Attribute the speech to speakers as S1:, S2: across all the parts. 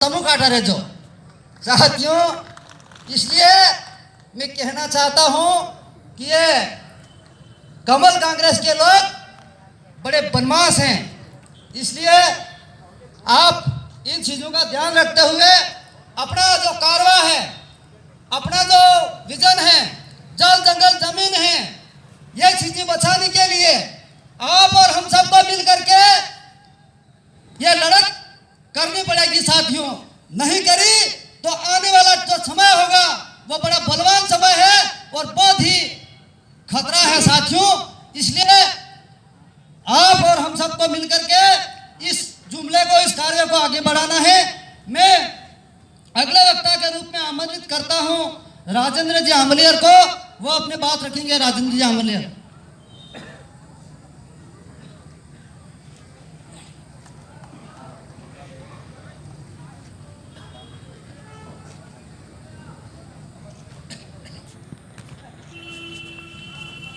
S1: समूह काटा रहे जो साथियों, इसलिए मैं कहना चाहता हूं कि ये कमल कांग्रेस के लोग बड़े बदमाश हैं। इसलिए आप इन चीज़ों का ध्यान रखते हुए अपना जो कारवा है, अपना जो विजन है, जल जंगल जमीन है, ये चीज़ें बचाने के लिए आप और हम सबको मिल करके ये लड़त करनी पड़ेगी साथियों। नहीं करी तो आने वाला जो समय होगा वो बड़ा बलवान समय है और बहुत ही खतरा है साथियों। इसलिए आप और हम सबको मिलकर के इस जुमले को, इस कार्य को आगे बढ़ाना है। मैं अगले वक्ता के रूप में आमंत्रित करता हूं राजेंद्र जी आमलियर को। वो अपने बात रखेंगे। राजेंद्र जी आमलियर।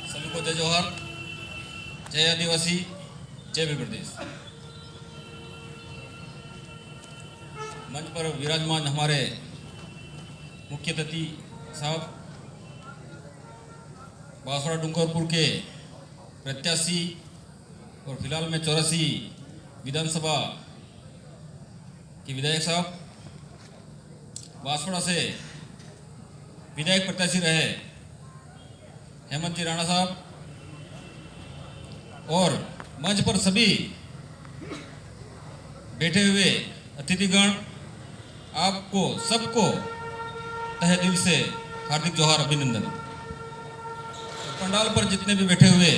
S2: सभी को जय जोहर, जय आदिवासी, जय भी प्रदेश। मंच पर विराजमान हमारे मुख्य अतिथि साहब, बांसवाड़ा डूंगरपुर के प्रत्याशी और फिलहाल में 84 विधानसभा के विधायक साहब, बांसवाड़ा से विधायक प्रत्याशी रहे हेमंत जी राणा साहब, और मंच पर सभी बैठे हुए अतिथिगण, आपको सबको तहे दिल से हार्दिक जोहार, अभिनंदन। पंडाल पर जितने भी बैठे हुए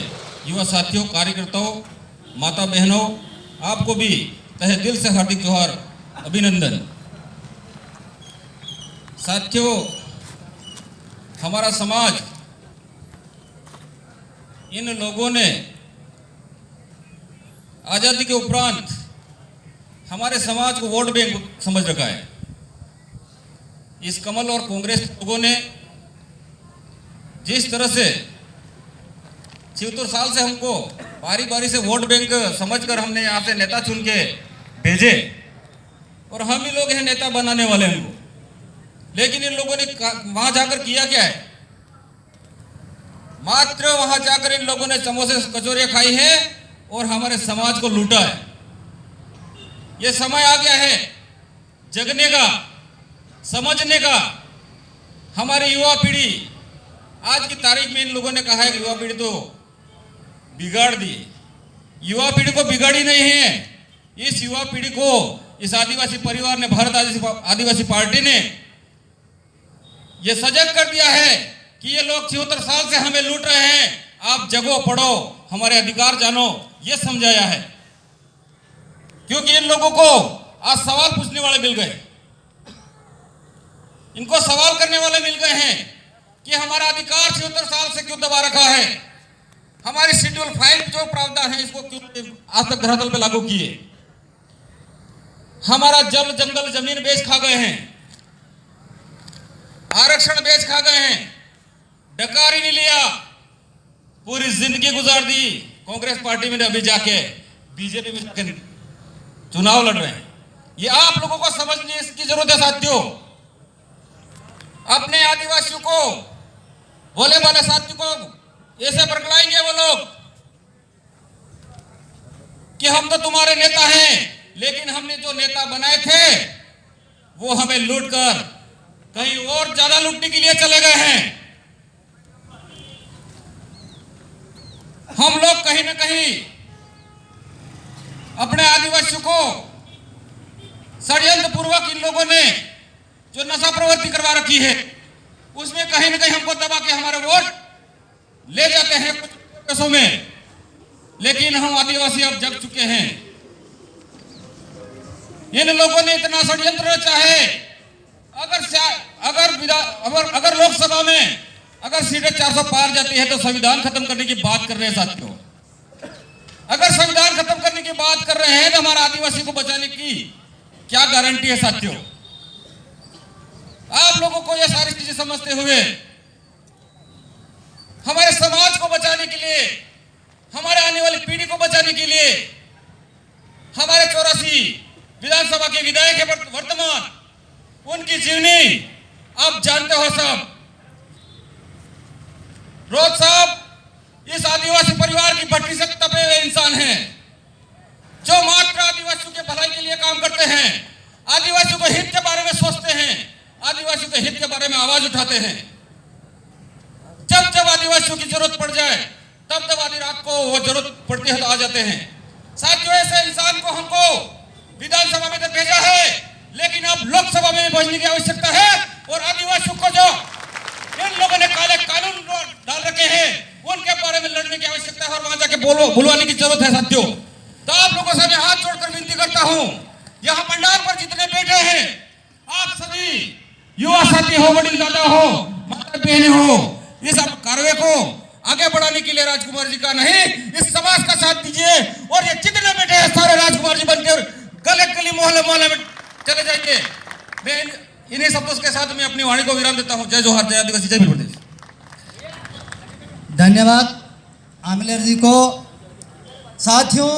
S2: युवा साथियों, कार्यकर्ताओं, माता बहनों, आपको भी तहे दिल से हार्दिक जोहार, अभिनंदन। साथियों, हमारा समाज, इन लोगों ने आज़ादी के उपरांत हमारे समाज को वोट बैंक समझ रखा है। इस कमल और कांग्रेस लोगों ने जिस तरह से 76 साल से हमको बारी बारी से वोट बैंक समझकर हमने यहाँ से नेता चुन के भेजे, और हम ही लोग हैं नेता बनाने वाले हमको। लेकिन इन लोगों ने वहां जाकर किया क्या है? मात्र वहां जाकर इन लोगों ने समोसे कचौरियां खाई है और हमारे समाज को लूटा है। यह समय आ गया है जगने का, समझने का। हमारी युवा पीढ़ी, आज की तारीख में इन लोगों ने कहा है कि युवा पीढ़ी तो बिगाड़ दी। युवा पीढ़ी को बिगाड़ी नहीं है। इस युवा पीढ़ी को इस आदिवासी परिवार ने, भारत आदिवासी पार्टी ने यह सजग कर दिया है कि ये लोग 76 साल से हमें लूट रहे हैं, आप जगो पढ़ो, हमारे अधिकार जानो, ये समझाया है। क्योंकि इन लोगों को आज सवाल पूछने वाले मिल गए, इनको सवाल करने वाले मिल गए हैं कि हमारा अधिकार 76 साल से क्यों दबा रखा है, हमारी शेड्यूल 5 जो प्रावधान है इसको क्यों आज तक धरातल पे लागू किए, हमारा जल जंगल जमीन बेच खा गए हैं, आरक्षण बेच खा गए हैं, डकारी नहीं लिया, पूरी जिंदगी गुजार दी कांग्रेस पार्टी में, अभी जाके बीजेपी में जाके चुनाव लड़ रहे हैं। ये आप लोगों को समझने इसकी जरूरत है साथियों। अपने आदिवासियों को, भोले भाले साथियों को ऐसे बरगलाएंगे वो लोग कि हम तो तुम्हारे नेता हैं, लेकिन हमने जो नेता बनाए थे वो हमें लूट कर कहीं और ज्यादा लूटने के लिए चले गए हैं। हम लोग कहीं ना कहीं अपने आदिवासियों को षड्यंत्र पूर्वक इन लोगों ने जो नशा प्रवृत्ति करवा रखी है, उसमें कहीं ना कहीं हमको दबा के हमारे वोट ले जाते हैं कुछ पैसों में। लेकिन हम आदिवासी अब जग चुके हैं। इन लोगों ने इतना षड्यंत्र रचा है, अगर लोकसभा में अगर सीटें 400 पार जाती है तो संविधान खत्म करने की बात कर रहे हैं साथियों। अगर संविधान खत्म करने की बात कर रहे हैं तो हमारा आदिवासी को बचाने की क्या गारंटी है साथियों? आप लोगों को यह सारी चीजें समझते हुए हमारे समाज को बचाने के लिए, हमारे आने वाली पीढ़ी को बचाने के लिए, हमारे 84 विधानसभा के विधायक है वर्तमान, उनकी जीवनी आप जानते हो सब। रोज साहब इस आदिवासी परिवार की भट्टी से तपे हुए इंसान हैं, जो मात्र आदिवासियों के भलाई के लिए काम करते हैं, आदिवासियों के हित के बारे में सोचते हैं, आदिवासियों के हित के बारे में आवाज उठाते हैं। जब जब आदिवासियों की जरूरत पड़ जाए, तब तब आधी रात को वो जरूरत पड़ती है तो आ जाते हैं। साथियों, ऐसे इंसान को हमको विधानसभा में तो भेजा है, लेकिन अब लोकसभा में भेजने की आवश्यकता है। और आदिवासियों को जो इन लोगों ने काले कानून डाल रखे हैं, उनके बारे में लड़ने की आवश्यकता है और वहां जाके बुलवाने की जरूरत है। साथियों, तो आप लोगों से मैं हाथ जोड़कर विनती करता हूं, यहाँ पंडाल पर जितने बैठे हैं, आप सभी युवा साथी हो, वडील दादा हो, माता बहने हो, इस कार्य को आगे बढ़ाने के लिए राजकुमार जी का नहीं, इस समाज का साथ दीजिए। और ये जितने बैठे हैं सारे राजकुमार जी बनकर गली गली मोहल्ले मोहल्ले में चले जाइए। मैं इन्हीं शब्दों के साथ मैं अपनी वाणी को विराम देता हूं। जय जोहार, जय आदिवासी, जय भील प्रदेश।
S1: धन्यवाद आमिलेर जी को। साथियों,